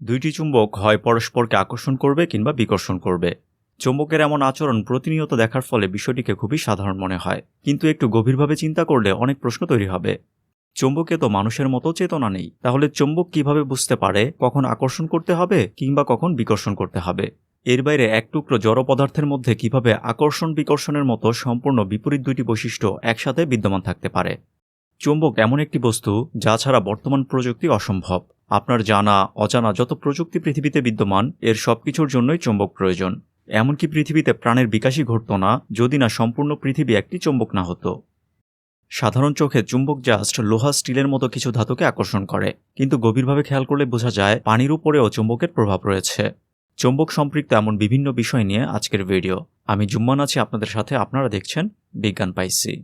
দুইটি চুম্বক হয় পরস্পরকে আকর্ষণ করবে কিংবা বিকর্ষণ করবে। চুম্বকের এমন আচরণ প্রতিনিয়ত দেখার ফলে বিষয়টিকে খুবই সাধারণ মনে হয়, কিন্তু একটু গভীরভাবে চিন্তা করলে অনেক প্রশ্ন তৈরি হবে। চুম্বকে তো মানুষের মতো চেতনা নেই, তাহলে চুম্বক কিভাবে বুঝতে পারে কখন আকর্ষণ করতে হবে কিংবা কখন বিকর্ষণ করতে হবে? এর বাইরে এক টুকরো জড় পদার্থের মধ্যে কিভাবে আকর্ষণ বিকর্ষণের মতো সম্পূর্ণ বিপরীত দুইটি বৈশিষ্ট্য একসাথে বিদ্যমান থাকতে পারে? চুম্বক এমন একটি বস্তু যা ছাড়া বর্তমান প্রযুক্তি অসম্ভব। আপনার জানা অজানা যত প্রযুক্তি পৃথিবীতে বিদ্যমান, এর সবকিছুর জন্যই চুম্বক প্রয়োজন। এমনকি পৃথিবীতে প্রাণের বিকাশই ঘটত না যদি না সম্পূর্ণ পৃথিবী একটি চুম্বক না হতো। সাধারণ চোখে চুম্বক জাস্ট লোহা স্টিলের মতো কিছু ধাতুকে আকর্ষণ করে, কিন্তু গভীরভাবে খেয়াল করলে বোঝা যায় পানির উপরেও চুম্বকের প্রভাব রয়েছে। চুম্বক সম্পৃক্ত এমন বিভিন্ন বিষয় নিয়ে আজকের ভিডিও। আমি জুম্মান আছি আপনাদের সাথে, আপনারা দেখছেন বিজ্ঞান পাইসি।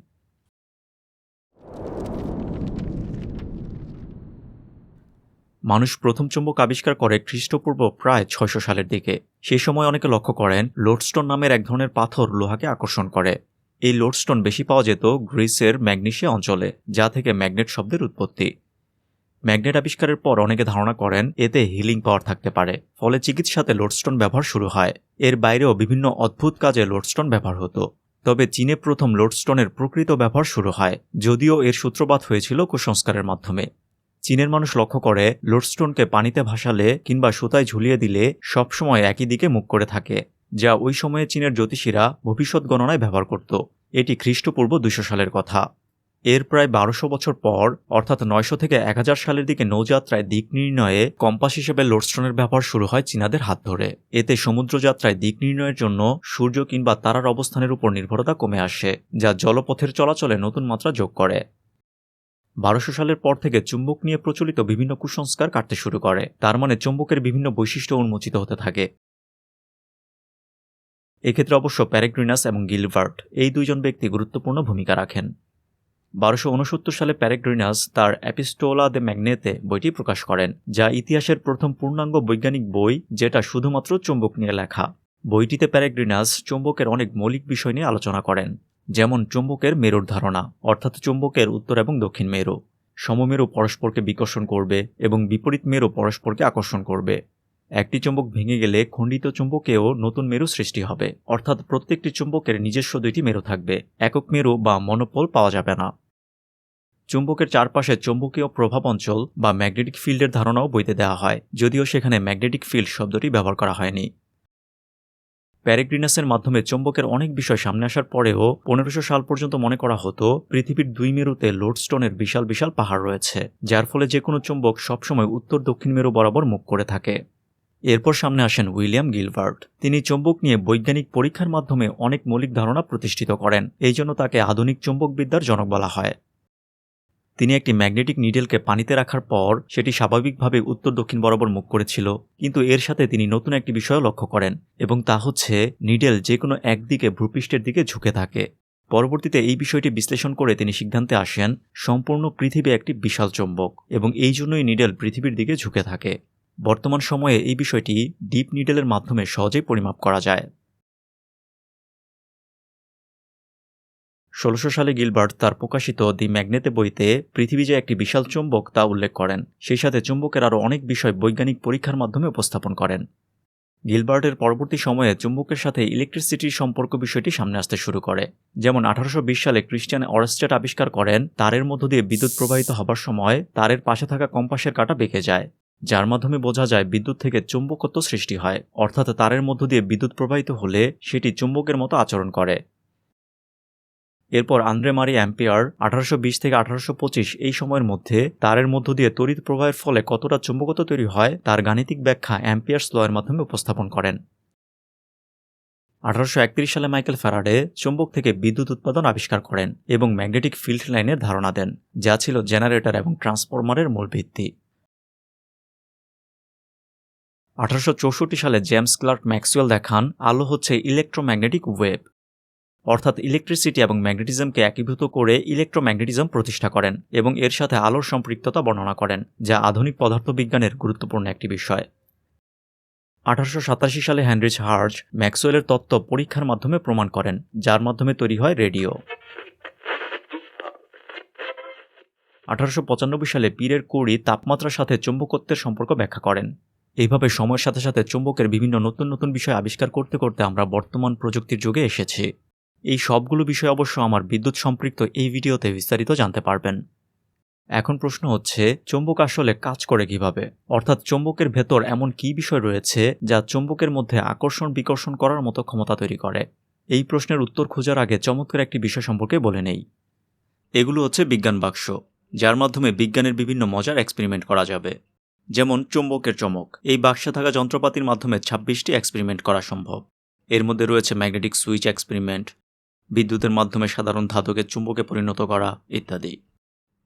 মানুষ প্রথম চুম্বক আবিষ্কার করে খ্রিস্টপূর্ব প্রায় 600 সালের দিকে। সেই সময় অনেকে লক্ষ্য করেন লোডস্টোন নামের এক ধরনের পাথর লোহাকে আকর্ষণ করে। এই লোডস্টোন বেশি পাওয়া যেত গ্রিসের ম্যাগনেসিয়া অঞ্চলে, যা থেকে ম্যাগনেট শব্দের উৎপত্তি। ম্যাগনেট আবিষ্কারের পর অনেকে ধারণা করেন এতে হিলিং পাওয়ার থাকতে পারে, ফলে চিকিৎসাতে লোডস্টোন ব্যবহার শুরু হয়। এর বাইরেও বিভিন্ন অদ্ভুত কাজে লোডস্টোন ব্যবহার হতো। তবে চীনে প্রথম লোডস্টোনের প্রকৃত ব্যবহার শুরু হয়, যদিও এর সূত্রপাত হয়েছিল কুসংস্কারের মাধ্যমে। চীনের মানুষ লক্ষ্য করে লোডস্টোনকে পানিতে ভাসালে কিংবা সুতায় ঝুলিয়ে দিলে সবসময় একই দিকে মুখ করে থাকে, যা ওই সময়ে চীনের জ্যোতিষীরা ভবিষ্যৎ গণনায় ব্যবহার করত। এটি খ্রিস্টপূর্ব 200 সালের কথা। এর প্রায় 1200 বছর পর, অর্থাৎ 900 থেকে 1000 সালের দিকে নৌযাত্রায় দিক নির্ণয়ে কম্পাস হিসেবে লোডস্টোনের ব্যবহার শুরু হয় চীনাদের হাত ধরে। এতে সমুদ্রযাত্রায় দিক নির্ণয়ের জন্য সূর্য কিংবা তারার অবস্থানের উপর নির্ভরতা কমে আসে, যা জলপথের চলাচলে নতুন মাত্রা যোগ করে। 1200 সালের পর থেকে চুম্বক নিয়ে প্রচলিত বিভিন্ন কুসংস্কার কাটতে শুরু করে, তার মানে চুম্বকের বিভিন্ন বৈশিষ্ট্য উন্মোচিত হতে থাকে। এক্ষেত্রে অবশ্য প্যারেগ্রিনাস এবং গিলবার্ট এই দুইজন ব্যক্তি গুরুত্বপূর্ণ ভূমিকা রাখেন। 1269 সালে প্যারেগ্রিনাস তার এপিস্টোলা দে ম্যাগনেতে বইটি প্রকাশ করেন, যা ইতিহাসের প্রথম পূর্ণাঙ্গ বৈজ্ঞানিক বই যেটা শুধুমাত্র চুম্বক নিয়ে লেখা। বইটিতে প্যারেগ্রিনাস চুম্বকের অনেক মৌলিক বিষয় নিয়ে আলোচনা করেন, যেমন চুম্বকের মেরুর ধারণা, অর্থাৎ চুম্বকের উত্তর এবং দক্ষিণ মেরু। সমমেরু পরস্পরকে বিকর্ষণ করবে এবং বিপরীত মেরু পরস্পরকে আকর্ষণ করবে। একটি চুম্বক ভেঙে গেলে খণ্ডিত চুম্বকেও নতুন মেরু সৃষ্টি হবে, অর্থাৎ প্রত্যেকটি চুম্বকের নিজস্ব দুইটি মেরু থাকবে, একক মেরু বা মনোপোল পাওয়া যাবে না। চুম্বকের চারপাশে চৌম্বকীয় প্রভাব অঞ্চল বা ম্যাগনেটিক ফিল্ডের ধারণাও বইতে দেওয়া হয়, যদিও সেখানে ম্যাগনেটিক ফিল্ড শব্দটি ব্যবহার করা হয়নি। প্যারেগ্রিনাসের মাধ্যমে চুম্বকের অনেক বিষয় সামনে আসার পরেও 1500 সাল পর্যন্ত মনে করা হতো পৃথিবীর দুই মেরুতে লোডস্টোনের বিশাল বিশাল পাহাড় রয়েছে, যার ফলে যে কোনো চুম্বক সবসময় উত্তর দক্ষিণ মেরু বরাবর মুখ করে থাকে। এরপর সামনে আসেন উইলিয়াম গিলবার্ট। তিনি চুম্বক নিয়ে বৈজ্ঞানিক পরীক্ষার মাধ্যমে অনেক মৌলিক ধারণা প্রতিষ্ঠিত করেন, এই জন্য তাকে আধুনিক চুম্বকবিদ্যার জনক বলা হয়। তিনি একটি ম্যাগনেটিক নিডেলকে পানিতে রাখার পর সেটি স্বাভাবিকভাবে উত্তর দক্ষিণ বরাবর মুখ করেছিল, কিন্তু এর সাথে তিনি নতুন একটি বিষয় লক্ষ্য করেন, এবং তা হচ্ছে নিডেল যে কোনো একদিকে ভূপৃষ্ঠের দিকে ঝুঁকে থাকে। পরবর্তীতে এই বিষয়টি বিশ্লেষণ করে তিনি সিদ্ধান্তে আসেন সম্পূর্ণ পৃথিবী একটি বিশাল চুম্বক, এবং এই জন্যই নিডেল পৃথিবীর দিকে ঝুঁকে থাকে। বর্তমান সময়ে এই বিষয়টি ডিপ নিডেলের মাধ্যমে সহজেই পরিমাপ করা যায়। 1600 সালে গিলবার্ট তার প্রকাশিত দি ম্যাগনেতে বইতে পৃথিবী যে একটি বিশাল চুম্বক তা উল্লেখ করেন, সেই সাথে চুম্বকের আরও অনেক বিষয় বৈজ্ঞানিক পরীক্ষার মাধ্যমে উপস্থাপন করেন। গিলবার্টের পরবর্তী সময়ে চুম্বকের সাথে ইলেকট্রিসিটির সম্পর্ক বিষয়টি সামনে আসতে শুরু করে। যেমন 1820 সালে ক্রিস্টিয়ান অরস্টেড আবিষ্কার করেন তারের মধ্য দিয়ে বিদ্যুৎ প্রবাহিত হবার সময় তারের পাশে থাকা কম্পাসের কাঁটা বেঁকে যায়, যার মাধ্যমে বোঝা যায় বিদ্যুৎ থেকে চুম্বকত্ব সৃষ্টি হয়, অর্থাৎ তারের মধ্য দিয়ে বিদ্যুৎ প্রবাহিত হলে সেটি চুম্বকের মতো আচরণ করে। এরপর আন্দ্রে মারি অ্যাম্পিয়ার 1820 থেকে 1825 এই সময়ের মধ্যে তারের মধ্য দিয়ে তড়িৎ প্রবাহের ফলে কতটা চুম্বকত্ব তৈরি হয় তার গাণিতিক ব্যাখ্যা অ্যাম্পিয়ার্স ল-এর মাধ্যমে উপস্থাপন করেন। 1831 সালে মাইকেল ফ্যারাডে চুম্বক থেকে বিদ্যুৎ উৎপাদন আবিষ্কার করেন এবং ম্যাগনেটিক ফিল্ড লাইনের ধারণা দেন, যা ছিল জেনারেটর এবং ট্রান্সফরমারের মূল ভিত্তি। 1864 সালে জেমস ক্লার্ক ম্যাক্সওয়েল দেখান আলো হচ্ছে ইলেকট্রোম্যাগনেটিক ওয়েভ, অর্থাৎ ইলেকট্রিসিটি এবং ম্যাগনেটিজমকে একীভূত করে ইলেকট্রোম্যাগনেটিজম প্রতিষ্ঠা করেন এবং এর সাথে আলোর সম্পৃক্ততা বর্ণনা করেন, যা আধুনিক পদার্থবিজ্ঞানের গুরুত্বপূর্ণ একটি বিষয়। 1887 সালে হেনরিচ হার্জ ম্যাক্সওয়েলের তত্ত্ব পরীক্ষার মাধ্যমে প্রমাণ করেন, যার মাধ্যমে তৈরি হয় রেডিও। 1895 সালে পিয়ের কুরি তাপমাত্রার সাথে চুম্বকত্বের সম্পর্ক ব্যাখ্যা করেন। এইভাবে সময়ের সাথে সাথে চুম্বকের বিভিন্ন নতুন নতুন বিষয় আবিষ্কার করতে করতে আমরা বর্তমান প্রযুক্তির যুগে এসেছি। এই সবগুলো বিষয় অবশ্য আমার বিদ্যুৎ সম্পৃক্ত এই ভিডিওতে বিস্তারিত জানতে পারবেন। এখন প্রশ্ন হচ্ছে, চুম্বক আসলে কাজ করে কিভাবে? অর্থাৎ চুম্বকের ভেতর এমন কী বিষয় রয়েছে যা চুম্বকের মধ্যে আকর্ষণ বিকর্ষণ করার মতো ক্ষমতা তৈরি করে? এই প্রশ্নের উত্তর খোঁজার আগে চমৎকার একটি বিষয় সম্পর্কে বলে নেই। এগুলো হচ্ছে বিজ্ঞান বাক্স, যার মাধ্যমে বিজ্ঞানের বিভিন্ন মজার এক্সপেরিমেন্ট করা যাবে। যেমন চুম্বকের চমক, এই বাক্সে থাকা যন্ত্রপাতির মাধ্যমে 26টি এক্সপেরিমেন্ট করা সম্ভব। এর মধ্যে রয়েছে ম্যাগনেটিক সুইচ এক্সপেরিমেন্ট, বিদ্যুতের মাধ্যমে সাধারণ ধাতুকে চুম্বকে পরিণত করা ইত্যাদি।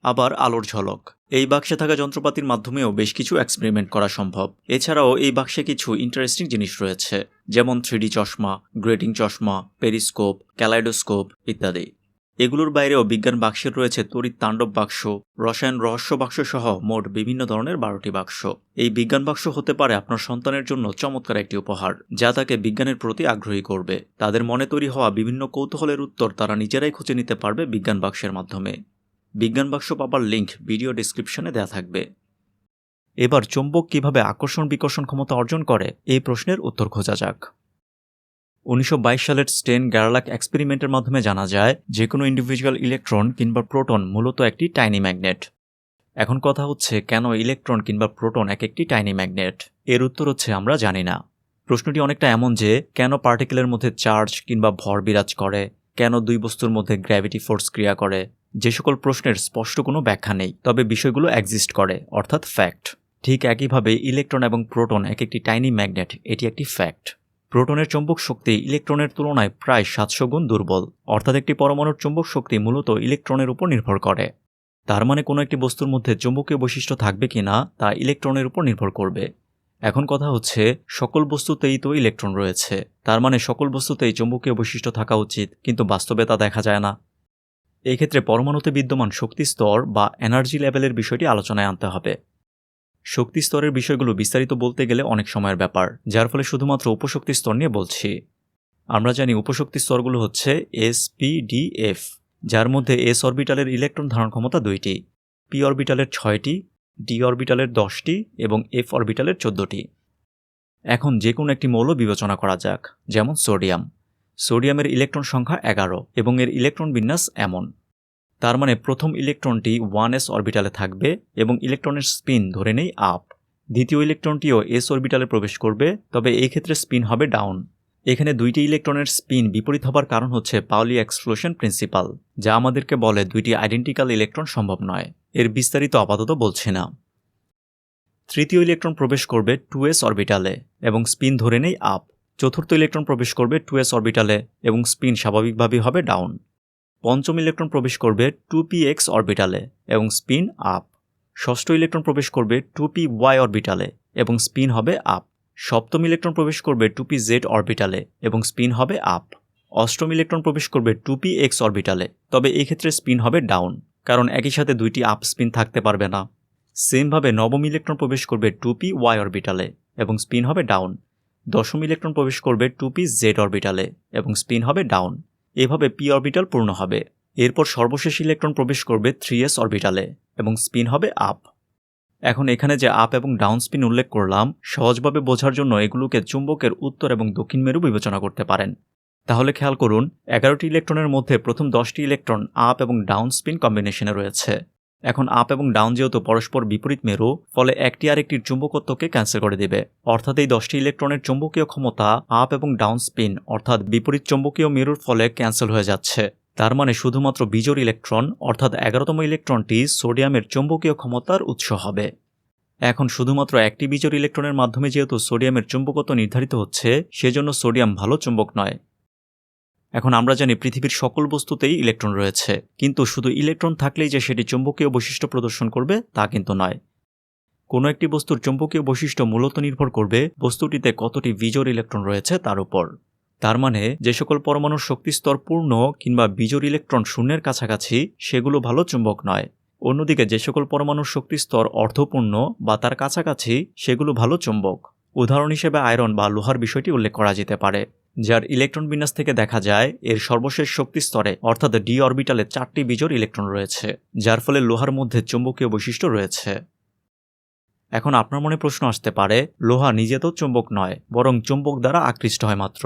আবার আলোর ঝলক, এই বাক্সে থাকা যন্ত্রপাতির মাধ্যমেও বেশ কিছু এক্সপেরিমেন্ট করা সম্ভব। এছাড়াও এই বাক্সে কিছু ইন্টারেস্টিং জিনিস রয়েছে, যেমন 3D চশমা, গ্রেটিং চশমা, পেরিস্কোপ, ক্যালাইডোস্কোপ ইত্যাদি। এগুলোর বাইরেও বিজ্ঞান বাক্সের রয়েছে তড়িৎ তাণ্ডব বাক্স, রসায়ন রহস্য বাক্স সহ মোট বিভিন্ন ধরনের 12টি বাক্স। এই বিজ্ঞান বাক্স হতে পারে আপনার সন্তানের জন্য চমৎকার একটি উপহার, যা তাকে বিজ্ঞানের প্রতি আগ্রহী করবে। তাদের মনে তৈরি হওয়া বিভিন্ন কৌতূহলের উত্তর তারা নিজেরাই খুঁজে নিতে পারবে বিজ্ঞান বাক্সের মাধ্যমে। বিজ্ঞান বাক্স পাবার লিঙ্ক ভিডিও ডেসক্রিপশনে দেওয়া থাকবে। এবার চুম্বক কিভাবে আকর্ষণ বিকর্ষণ ক্ষমতা অর্জন করে, এই প্রশ্নের উত্তর খোঁজা যাক। 1922 সালের স্টেন গ্যারালাক এক্সপেরিমেন্টের মাধ্যমে জানা যায় যে কোনো ইন্ডিভিজুয়াল ইলেকট্রন কিংবা প্রোটন মূলত একটি টাইনি ম্যাগনেট। এখন কথা হচ্ছে, কেন ইলেকট্রন কিংবা প্রোটন এক একটি টাইনি ম্যাগনেট? এর উত্তর হচ্ছে আমরা জানি না। প্রশ্নটি অনেকটা এমন যে, কেন পার্টিকেলের মধ্যে চার্জ কিংবা ভর বিরাজ করে, কেন দুই বস্তুর মধ্যে গ্র্যাভিটি ফোর্স ক্রিয়া করে। যে সকল প্রশ্নের স্পষ্ট কোনো ব্যাখ্যা নেই, তবে বিষয়গুলো এক্সিস্ট করে, অর্থাৎ ফ্যাক্ট। ঠিক একইভাবে ইলেকট্রন এবং প্রোটন এক একটি টাইনি ম্যাগনেট, এটি একটি ফ্যাক্ট। প্রোটনের চৌম্বক শক্তি ইলেকট্রনের তুলনায় প্রায় 700 গুণ দুর্বল, অর্থাৎ একটি পরমাণুর চৌম্বক শক্তি মূলত ইলেকট্রনের উপর নির্ভর করে। তার মানে কোনো একটি বস্তুর মধ্যে চৌম্বকীয় বৈশিষ্ট্য থাকবে কিনা তা ইলেকট্রনের উপর নির্ভর করবে। এখন কথা হচ্ছে, সকল বস্তুতেই তো ইলেকট্রন রয়েছে, তার মানে সকল বস্তুতেই চৌম্বকীয় বৈশিষ্ট্য থাকা উচিত, কিন্তু বাস্তবে তা দেখা যায় না। এই ক্ষেত্রে পরমাণুতে বিদ্যমান শক্তি স্তর বা এনার্জি লেভেলের বিষয়টি আলোচনায় আনতে হবে। শক্তি স্তরের বিষয়গুলো বিস্তারিত বলতে গেলে অনেক সময়ের ব্যাপার, যার ফলে শুধুমাত্র উপশক্তি স্তর নিয়ে বলছি। আমরা জানি উপশক্তি স্তরগুলো হচ্ছে S, P, D, F, যার মধ্যে S অরবিটালের ইলেকট্রন ধারণ ক্ষমতা 2টি, P অরবিটালের 6টি, D অরবিটালের 10টি এবং F অরবিটালের 14টি। এখন যে কোনো একটি মৌল বিবেচনা করা যাক, যেমন সোডিয়াম। সোডিয়ামের ইলেকট্রন সংখ্যা 11 এবং এর ইলেকট্রন বিন্যাস এমন। তার মানে প্রথম ইলেকট্রনটি 1s অরবিটালে থাকবে এবং ইলেকট্রনের স্পিন ধরে নেই আপ। দ্বিতীয় ইলেকট্রনটিও s অরবিটালে প্রবেশ করবে, তবে এই ক্ষেত্রে স্পিন হবে ডাউন। এখানে দুইটি ইলেকট্রনের স্পিন বিপরীত হবার কারণ হচ্ছে পাউলি এক্সক্লুশন প্রিন্সিপাল, যা আমাদেরকে বলে দুইটি আইডেন্টিক্যাল ইলেকট্রন সম্ভব নয়। এর বিস্তারিত আপাতত বলছি না। তৃতীয় ইলেকট্রন প্রবেশ করবে 2s অরবিটালে এবং স্পিন ধরে নেই আপ। চতুর্থ ইলেকট্রন প্রবেশ করবে 2s অরবিটালে এবং স্পিন স্বাভাবিকভাবেই হবে ডাউন। পঞ্চম ইলেকট্রন প্রবেশ করবে 2px অরবিটালে এবং স্পিন আপ। ষষ্ঠ ইলেকট্রন প্রবেশ করবে 2py অরবিটালে এবং স্পিন হবে আপ। সপ্তম ইলেকট্রন প্রবেশ করবে 2pz অরবিটালে এবং স্পিন হবে আপ। অষ্টম ইলেকট্রন প্রবেশ করবে 2px অরবিটালে, তবে এই ক্ষেত্রে স্পিন হবে ডাউন, কারণ একই সাথে দুইটি আপ স্পিন থাকতে পারবে না। সেমভাবে নবম ইলেকট্রন প্রবেশ করবে 2py অরবিটালে এবং স্পিন হবে ডাউন। দশম ইলেকট্রন প্রবেশ করবে 2pz অরবিটালে এবং স্পিন হবে ডাউন। এভাবে p অরবিটাল পূর্ণ হবে। এরপর সর্বশেষ ইলেকট্রন প্রবেশ করবে 3s অরবিটালে এবং স্পিন হবে আপ। এখন এখানে যে আপ এবং ডাউন স্পিন উল্লেখ করলাম, সহজভাবে বোঝার জন্য এগুলোকে চুম্বকের উত্তর এবং দক্ষিণ মেরু বিবেচনা করতে পারেন। তাহলে খেয়াল করুন, 11টি ইলেকট্রনের মধ্যে প্রথম 10টি ইলেকট্রন আপ এবং ডাউন স্পিন কম্বিনেশনে রয়েছে। এখন আপ এবং ডাউন যেহেতু পরস্পর বিপরীত মেরু, ফলে একটি আরেকটির চুম্বকত্বকে ক্যান্সেল করে দেবে, অর্থাৎ এই 10টি ইলেকট্রনের চুম্বকীয় ক্ষমতা আপ এবং ডাউন স্পিন অর্থাৎ বিপরীত চুম্বকীয় মেরুর ফলে ক্যান্সেল হয়ে যাচ্ছে। তার মানে শুধুমাত্র বিজোড় ইলেকট্রন অর্থাৎ 11তম ইলেকট্রনটি সোডিয়ামের চুম্বকীয় ক্ষমতার উৎস হবে। এখন শুধুমাত্র একটি বিজোড় ইলেকট্রনের মাধ্যমে যেহেতু সোডিয়ামের চুম্বকত্ব নির্ধারিত হচ্ছে, সেজন্য সোডিয়াম ভালো চুম্বক নয়। এখন আমরা জানি পৃথিবীর সকল বস্তুতেই ইলেকট্রন রয়েছে, কিন্তু শুধু ইলেকট্রন থাকলেই যে সেটি চুম্বকীয় বৈশিষ্ট্য প্রদর্শন করবে তা কিন্তু নয়। কোনো একটি বস্তুর চুম্বকীয় বৈশিষ্ট্য মূলত নির্ভর করবে বস্তুটিতে কতটি বিজোড় ইলেকট্রন রয়েছে তার উপর। তার মানে যে সকল পরমাণুর শক্তিস্তর পূর্ণ কিংবা বিজোড় ইলেকট্রন শূন্যের কাছাকাছি, সেগুলো ভালো চুম্বক নয়। অন্যদিকে যে সকল পরমাণুর শক্তিস্তর অর্ধপূর্ণ বা তার কাছাকাছি, সেগুলো ভালো চুম্বক। উদাহরণ হিসেবে আয়রন বা লোহার বিষয়টি উল্লেখ করা যেতে পারে, যার ইলেকট্রন বিন্যাস থেকে দেখা যায় এর সর্বশেষ শক্তিস্তরে অর্থাৎ ডি অরবিটালে 4টি বিজোড় ইলেকট্রন রয়েছে, যার ফলে লোহার মধ্যে চুম্বকীয় বৈশিষ্ট্য রয়েছে। এখন আপনার মনে প্রশ্ন আসতে পারে, লোহা নিজে তো চুম্বক নয়, বরং চুম্বক দ্বারা আকৃষ্ট হয় মাত্র।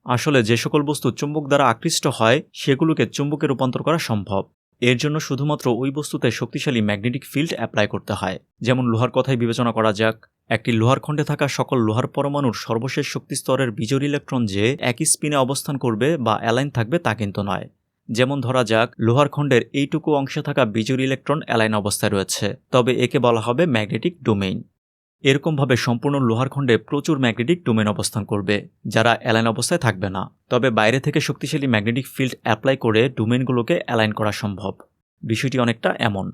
আসলে যে সকল বস্তু চুম্বক দ্বারা আকৃষ্ট হয় সেগুলোকে চুম্বকে রূপান্তর করা সম্ভব। এর জন্য শুধুমাত্র ওই বস্তুতে শক্তিশালী ম্যাগনেটিক ফিল্ড অ্যাপ্লাই করতে হয়। যেমন লোহার কথাই বিবেচনা করা যাক। একটি লোহার খণ্ডে থাকা সকল লোহার পরমাণুর সর্বশেষ শক্তি স্তরের বিজোড় ইলেকট্রন যে একই স্পিনে অবস্থান করবে বা অ্যালাইন থাকবে তা কিন্তু নয়। যেমন ধরা যাক, লোহার খণ্ডের এইটুকু অংশে থাকা বিজোড় ইলেকট্রন অ্যালাইন অবস্থায় রয়েছে, তবে একে বলা হবে ম্যাগনেটিক ডোমেইন। এরকমভাবে সম্পূর্ণ লোহার খণ্ডে প্রচুর ম্যাগনেটিক ডোমেন অবস্থান করবে, যারা অ্যালাইন অবস্থায় থাকবে না। তবে বাইরে থেকে শক্তিশালী ম্যাগনেটিক ফিল্ড অ্যাপ্লাই করে ডোমেনগুলোকে অ্যালাইন করা সম্ভব। বিষয়টি অনেকটা এমন।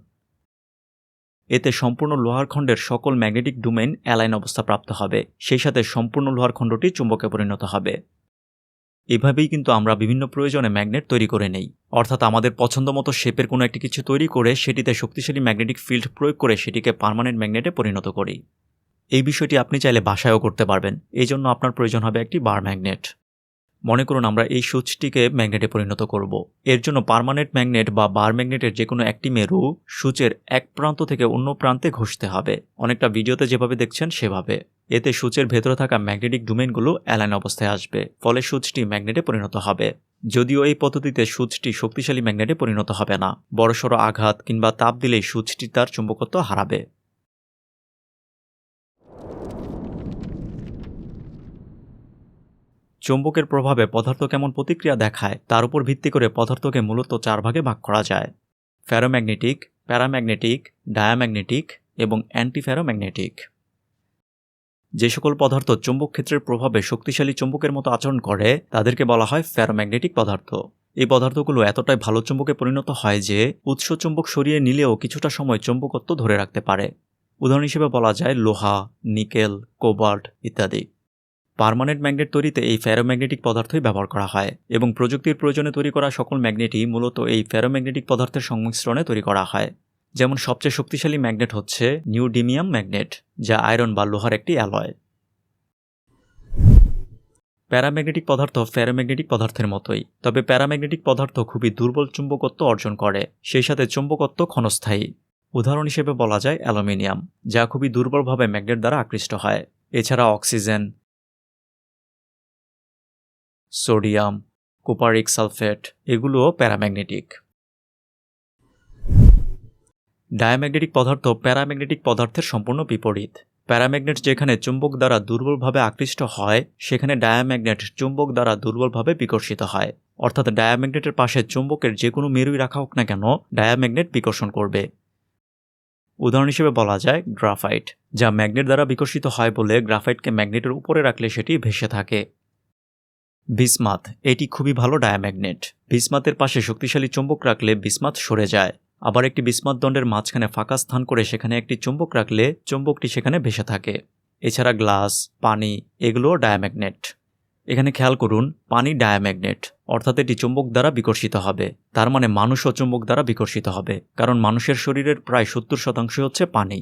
এতে সম্পূর্ণ লোহার খণ্ডের সকল ম্যাগনেটিক ডোমেন অ্যালাইন অবস্থা প্রাপ্ত হবে, সেই সাথে সম্পূর্ণ লোহার খণ্ডটি চুম্বকে পরিণত হবে। এভাবেই কিন্তু আমরা বিভিন্ন প্রয়োজনে ম্যাগনেট তৈরি করে নেই, অর্থাৎ আমাদের পছন্দমতো শেপের কোনো একটি কিছু তৈরি করে সেটিতে শক্তিশালী ম্যাগনেটিক ফিল্ড প্রয়োগ করে সেটিকে পার্মানেন্ট ম্যাগনেটে পরিণত করি। এই বিষয়টি আপনি চাইলে বাসায়ও করতে পারবেন। এই জন্য আপনার প্রয়োজন হবে একটি বার ম্যাগনেট। মনে করুন আমরা এই সূচটিকে ম্যাগনেটে পরিণত করব। এর জন্য পার্মানেন্ট ম্যাগনেট বা বার ম্যাগনেটের যে কোনো একটি মেরু সূচের এক প্রান্ত থেকে অন্য প্রান্তে ঘষতে হবে, অনেকটা ভিডিওতে যেভাবে দেখছেন সেভাবে। এতে সূচের ভেতরে থাকা ম্যাগনেটিক ডোমেনগুলো অ্যালাইন অবস্থায় আসবে, ফলে সূচটি ম্যাগনেটে পরিণত হবে। যদিও এই পদ্ধতিতে সূচটি শক্তিশালী ম্যাগনেটে পরিণত হবে না, বড়সড় আঘাত কিংবা তাপ দিলেই সূচটি তার চুম্বকত্ব হারাবে। চৌম্বকের প্রভাবে পদার্থ কেমন প্রতিক্রিয়া দেখায় তার উপর ভিত্তি করে পদার্থকে মূলত 4 ভাগে ভাগ করা যায়: ফেরোম্যাগনেটিক, প্যারাম্যাগনেটিক, ডায়াম্যাগনেটিক এবং অ্যান্টিফেরোম্যাগনেটিক। যে সকল পদার্থ চৌম্বক ক্ষেত্রের প্রভাবে শক্তিশালী চৌম্বকের মতো আচরণ করে তাদেরকে বলা হয় ফেরোম্যাগনেটিক পদার্থ। এই পদার্থগুলো এতটাই ভালো চৌম্বকে পরিণত হয় যে উৎস চৌম্বক সরিয়ে নিলেও কিছুটা সময় চৌম্বকত্ব ধরে রাখতে পারে। উদাহরণ হিসেবে বলা যায় লোহা, নিকেল, কোবাল্ট ইত্যাদি। পার্মানেন্ট ম্যাগনেট তৈরিতে এই ফেরোম্যাগনেটিক পদার্থই ব্যবহার করা হয় এবং প্রযুক্তির প্রয়োজনে তৈরি করা সকল ম্যাগনেটই মূলত এই ফেরোম্যাগনেটিক পদার্থের সংমিশ্রণে তৈরি করা হয়। যেমন সবচেয়ে শক্তিশালী ম্যাগনেট হচ্ছে নিউডিমিয়াম ম্যাগনেট, যা আয়রন বা লোহার একটি অ্যালয়। প্যারাম্যাগনেটিক পদার্থ ফেরোম্যাগনেটিক পদার্থের মতোই, তবে প্যারাম্যাগনেটিক পদার্থ খুবই দুর্বল চুম্বকত্ব অর্জন করে, সেই সাথে চুম্বকত্ব ক্ষণস্থায়ী। উদাহরণ হিসেবে বলা যায় অ্যালুমিনিয়াম, যা খুবই দুর্বলভাবে ম্যাগনেট দ্বারা আকৃষ্ট হয়। এছাড়া অক্সিজেন, সোডিয়াম, কোপারিক সালফেট এগুলোও প্যারাম্যাগনেটিক। ডায়াম্যাগনেটিক পদার্থ প্যারাম্যাগনেটিক পদার্থের সম্পূর্ণ বিপরীত। প্যারাম্যাগনেট যেখানে চুম্বক দ্বারা দুর্বলভাবে আকৃষ্ট হয়, সেখানে ডায়াম্যাগনেট চুম্বক দ্বারা দুর্বলভাবে বিকর্ষিত হয়। অর্থাৎ ডায়াম্যাগনেটের পাশে চুম্বকের যে কোনো মেরুই রাখা হোক না কেন, ডায়াম্যাগনেট বিকর্ষণ করবে। উদাহরণ হিসেবে বলা যায় গ্রাফাইট, যা ম্যাগনেট দ্বারা বিকর্ষিত হয় বলে গ্রাফাইটকে ম্যাগনেটের উপরে রাখলে সেটি ভেসে থাকে। বিসমাথ, এটি খুবই ভালো ডায়াম্যাগনেট। বিসমাথের পাশে শক্তিশালী চুম্বক রাখলে বিসমাথ সরে যায়। আবার একটি বিসমাথ দণ্ডের মাঝখানে ফাঁকা স্থান করে সেখানে একটি চুম্বক রাখলে চুম্বকটি সেখানে ভেসে থাকে। এছাড়া গ্লাস, পানি এগুলোও ডায়াম্যাগনেট। এখানে খেয়াল করুন, পানি ডায়াম্যাগনেট, অর্থাৎ এটি চুম্বক দ্বারা বিকর্ষিত হবে। তার মানে মানুষও চুম্বক দ্বারা বিকর্ষিত হবে, কারণ মানুষের শরীরের প্রায় 70% হচ্ছে পানি।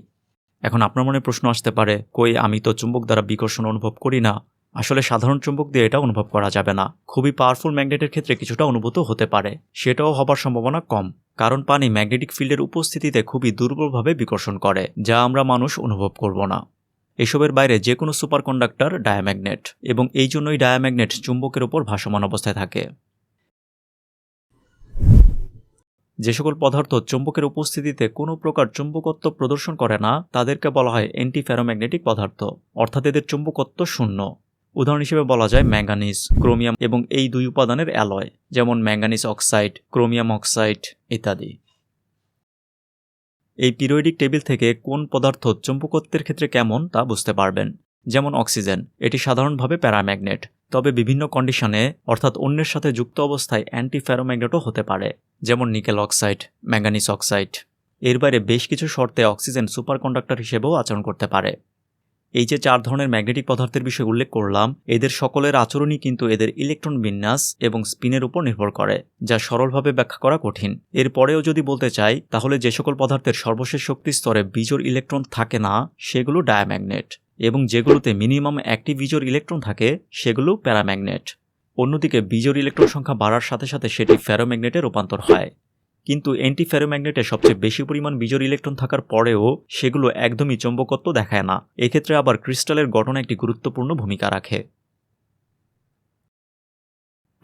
এখন আপনার মনে প্রশ্ন আসতে পারে, কই আমি তো চুম্বক দ্বারা বিকর্ষণ অনুভব করি না। আসলে সাধারণ চুম্বক দিয়ে এটা অনুভব করা যাবে না। খুবই পাওয়ারফুল ম্যাগনেটের ক্ষেত্রে কিছুটা অনুভূত হতে পারে, সেটাও হবার সম্ভাবনা কম, কারণ পানি ম্যাগনেটিক ফিল্ডের উপস্থিতিতে খুবই দুর্বলভাবে বিকর্ষণ করে, যা আমরা মানুষ অনুভব করব না। এসবের বাইরে যে কোনো সুপার কন্ডাক্টর ডায়াম্যাগনেট, এবং এই জন্যই ডায়াম্যাগনেট চুম্বকের উপর ভাসমান অবস্থায় থাকে। যে সকল পদার্থ চুম্বকের উপস্থিতিতে কোনো প্রকার চুম্বকত্ব প্রদর্শন করে না তাদেরকে বলা হয় অ্যান্টিফেরোম্যাগনেটিক পদার্থ, অর্থাৎ এদের চুম্বকত্ব শূন্য। উদাহরণ হিসেবে বলা যায় ম্যাঙ্গানিজ, ক্রোমিয়াম এবং এই দুই উপাদানের অ্যালয়, যেমন ম্যাঙ্গানিজ অক্সাইড, ক্রোমিয়াম অক্সাইড ইত্যাদি। এই পিরিয়ডিক টেবিল থেকে কোন পদার্থ চুম্বকত্বের ক্ষেত্রে কেমন তা বুঝতে পারবেন। যেমন অক্সিজেন, এটি সাধারণভাবে প্যারাম্যাগনেট, তবে বিভিন্ন কন্ডিশনে অর্থাৎ অন্যের সাথে যুক্ত অবস্থায় অ্যান্টিফেরোম্যাগনেটও হতে পারে, যেমন নিকেল অক্সাইড, ম্যাঙ্গানিজ অক্সাইড। এর বাইরে বেশ কিছু শর্তে অক্সিজেন সুপার কন্ডাক্টর হিসেবেও আচরণ করতে পারে। এই যে 4 ধরনের ম্যাগনেটিক পদার্থের বিষয়ে উল্লেখ করলাম, এদের সকলের আচরণই কিন্তু এদের ইলেকট্রন বিন্যাস এবং স্পিনের উপর নির্ভর করে, যা সরলভাবে ব্যাখ্যা করা কঠিন। এরপরেও যদি বলতে চাই, তাহলে যে সকল পদার্থের সর্বশেষ শক্তি স্তরে বিজোড় ইলেকট্রন থাকে না সেগুলো ডায়াম্যাগনেট, এবং যেগুলোতে মিনিমাম একটি বিজোড় ইলেকট্রন থাকে সেগুলো প্যারাম্যাগনেট। অন্যদিকে বিজোড় ইলেকট্রন সংখ্যা বাড়ার সাথে সাথে সেটি ফেরোম্যাগনেটে রূপান্তর হয়। কিন্তু অ্যান্টিফেরোম্যাগনেটে সবচেয়ে বেশি পরিমাণ বিজোড় ইলেকট্রন থাকার পরেও সেগুলো একদমই চৌম্বকত্ব দেখায় না। এক্ষেত্রে আবার ক্রিস্টালের গঠন একটি গুরুত্বপূর্ণ ভূমিকা রাখে।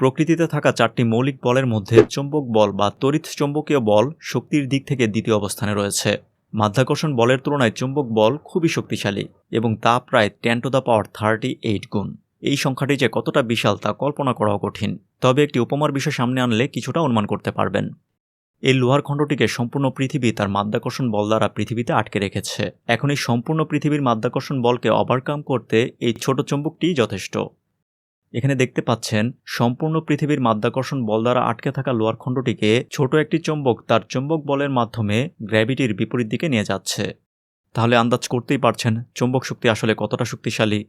প্রকৃতিতে থাকা 4টি মৌলিক বলের মধ্যে চৌম্বক বল বা তড়িৎ চৌম্বকীয় বল শক্তির দিক থেকে দ্বিতীয় অবস্থানে রয়েছে। মাধ্যাকর্ষণ বলের তুলনায় চৌম্বক বল খুবই শক্তিশালী এবং তা প্রায় 10⁻38 গুণ। এই সংখ্যাটি যে কতটা বিশাল তা কল্পনা করাও কঠিন, তবে একটি উপমার বিষয় সামনে আনলে কিছুটা অনুমান করতে পারবেন। এই লোহার খণ্ডটিকে সম্পূর্ণ পৃথিবী তার মাধ্যাকর্ষণ বল দ্বারা পৃথিবীতে আটকে রেখেছে। এখন এই সম্পূর্ণ পৃথিবীর মাধ্যাকর্ষণ বলকে ওভারকাম করতে এই ছোট চৌম্বকটিই যথেষ্ট। এখানে দেখতে পাচ্ছেন সম্পূর্ণ পৃথিবীর মাধ্যাকর্ষণ বল দ্বারা আটকে থাকা লোহার খণ্ডটিকে ছোট একটি চৌম্বক তার চৌম্বক বলের মাধ্যমে গ্র্যাভিটির বিপরীত দিকে নিয়ে যাচ্ছে। তাহলে আন্দাজ করতেই পারছেন চৌম্বক শক্তি আসলে কতটা শক্তিশালী।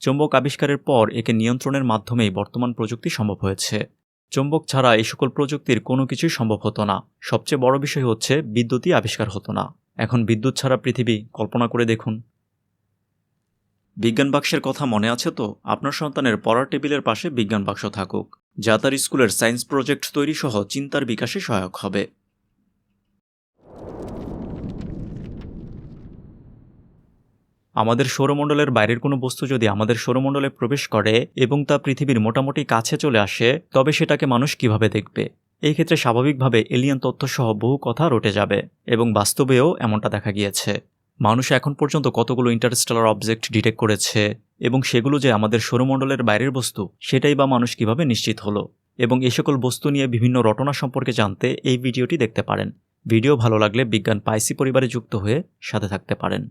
চৌম্বক আবিষ্কারের পর একে নিয়ন্ত্রণের মাধ্যমেই বর্তমান প্রযুক্তি সম্ভব হয়েছে। চৌম্বক ছাড়া এই সকল প্রযুক্তির কোনো কিছুই সম্ভব হতো না। সবচেয়ে বড় বিষয় হচ্ছে বিদ্যুৎই আবিষ্কার হতো না। এখন বিদ্যুৎ ছাড়া পৃথিবী কল্পনা করে দেখুন। বিজ্ঞান বাক্সের কথা মনে আছে তো? আপনার সন্তানের পড়ার টেবিলের পাশে বিজ্ঞান বাক্স থাকুক, যা তার স্কুলের সায়েন্স প্রজেক্ট তৈরি সহ চিন্তার বিকাশে সহায়ক হবে। আমাদের সৌরমণ্ডলের বাইরের কোনো বস্তু যদি আমাদের সৌরমণ্ডলে প্রবেশ করে এবং তা পৃথিবীর মোটামুটি কাছে চলে আসে, তবে সেটাকে মানুষ কিভাবে দেখবে? এই ক্ষেত্রে স্বাভাবিকভাবে এলিয়েন তথ্যসহ বহু কথা রটে যাবে এবং বাস্তবেও এমনটা দেখা গিয়েছে। মানুষ এখন পর্যন্ত কতগুলো ইন্টারস্টেলার অবজেক্ট ডিটেক্ট করেছে এবং সেগুলো যে আমাদের সৌরমণ্ডলের বাইরের বস্তু সেটাই বা মানুষ কিভাবে নিশ্চিত হলো? এবং এই সকল বস্তু নিয়ে বিভিন্ন রটনা সম্পর্কে জানতে এই ভিডিওটি দেখতে পারেন। ভিডিও ভালো লাগলে বিজ্ঞান পাইসি পরিবারে যুক্ত হয়ে সাথে থাকতে পারেন।